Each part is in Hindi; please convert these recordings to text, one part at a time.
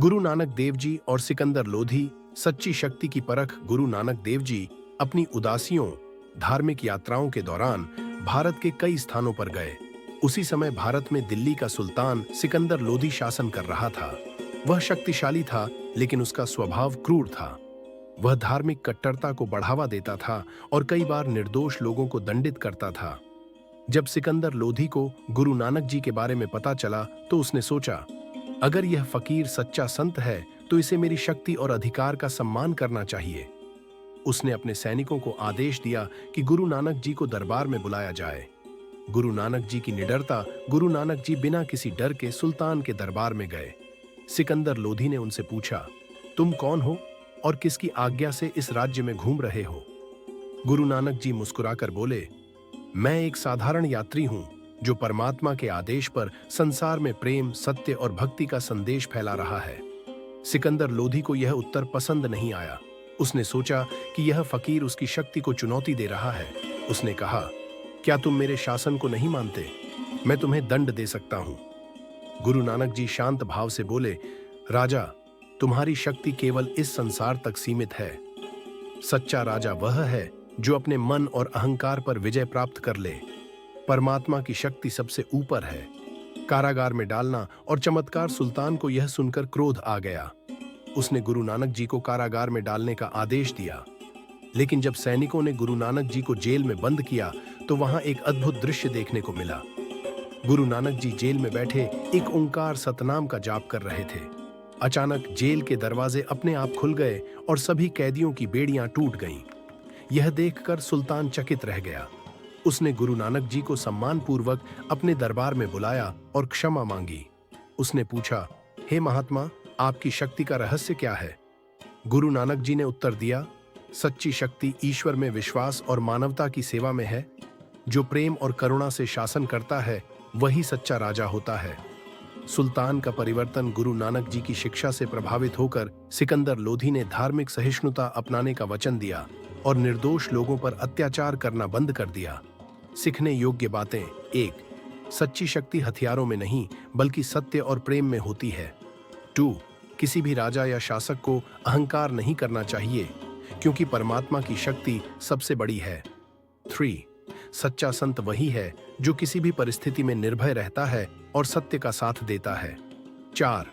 गुरु नानक देव जी और सिकंदर लोधी। सच्ची शक्ति की परख। गुरु नानक देव जी अपनी उदासियों धार्मिक यात्राओं के दौरान भारत के कई स्थानों पर गए। उसी समय भारत में दिल्ली का सुल्तान सिकंदर लोधी शासन कर रहा था। वह शक्तिशाली था, लेकिन उसका स्वभाव क्रूर था। वह धार्मिक कट्टरता को बढ़ावा देता था और कई बार निर्दोष लोगों को दंडित करता था। जब सिकंदर लोधी को गुरु नानक जी के बारे में पता चला, तो उसने सोचा, अगर यह फकीर सच्चा संत है तो इसे मेरी शक्ति और अधिकार का सम्मान करना चाहिए। उसने अपने सैनिकों को आदेश दिया कि गुरु नानक जी को दरबार में बुलाया जाए। गुरु नानक जी की निडरता। गुरु नानक जी बिना किसी डर के सुल्तान के दरबार में गए। सिकंदर लोधी ने उनसे पूछा, तुम कौन हो और किसकी आज्ञा से इस राज्य में घूम रहे हो? गुरु नानक जी मुस्कुराकर बोले, मैं एक साधारण यात्री हूं जो परमात्मा के आदेश पर संसार में प्रेम, सत्य और भक्ति का संदेश फैला रहा है। सिकंदर लोधी को यह उत्तर पसंद नहीं आया। उसने सोचा कि यह फकीर उसकी शक्ति को चुनौती दे रहा है। उसने कहा, क्या तुम मेरे शासन को नहीं मानते? मैं तुम्हें दंड दे सकता हूं। गुरु नानक जी शांत भाव से बोले, राजा, तुम्हारी शक्ति केवल इस संसार तक सीमित है। सच्चा राजा वह है जो अपने मन और अहंकार पर विजय प्राप्त कर ले। परमात्मा की शक्ति सबसे ऊपर है। कारागार में डालना और चमत्कार। सुल्तान को यह सुनकर क्रोध आ गया। उसने गुरु नानक जी को कारागार में डालने का आदेश दिया। लेकिन जब सैनिकों ने गुरु नानक जी को जेल में बंद किया, तो वहां एक अद्भुत दृश्य देखने को मिला। गुरु नानक जी जेल में बैठे एक ओंकार सतनाम का जाप कर रहे थे। अचानक जेल के दरवाजे अपने आप खुल गए और सभी कैदियों की बेड़ियां टूट गईं। यह देखकर सुल्तान चकित रह गया। उसने गुरु नानक जी को सम्मानपूर्वक अपने दरबार में बुलाया और क्षमा मांगी। उसने पूछा, हे महात्मा, आपकी शक्ति का रहस्य क्या है? गुरु नानक जी ने उत्तर दिया, सच्ची शक्ति ईश्वर में विश्वास और मानवता की सेवा में है। जो प्रेम और करुणा से शासन करता है, वही सच्चा राजा होता है। सुल्तान का परिवर्तन। गुरु नानक जी की शिक्षा से प्रभावित होकर सिकंदर लोधी ने धार्मिक सहिष्णुता अपनाने का वचन दिया और निर्दोष लोगों पर अत्याचार करना बंद कर दिया। सीखने योग्य बातें। 1. सच्ची शक्ति हथियारों में नहीं, बल्कि सत्य और प्रेम में होती है। 2. किसी भी राजा या शासक को अहंकार नहीं करना चाहिए, क्योंकि परमात्मा की शक्ति सबसे बड़ी है। 3. सच्चा संत वही है जो किसी भी परिस्थिति में निर्भय रहता है और सत्य का साथ देता है। 4.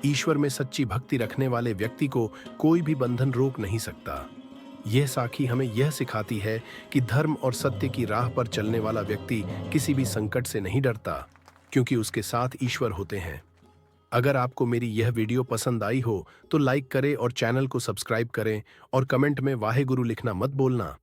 ईश्वर में सच्ची भक्ति रखने वाले व्यक्ति को कोई भी बंधन रोक नहीं सकता। यह साखी हमें यह सिखाती है कि धर्म और सत्य की राह पर चलने वाला व्यक्ति किसी भी संकट से नहीं डरता, क्योंकि उसके साथ ईश्वर होते हैं। अगर आपको मेरी यह वीडियो पसंद आई हो तो लाइक करें और चैनल को सब्सक्राइब करें और कमेंट में वाहे गुरु लिखना मत बोलना।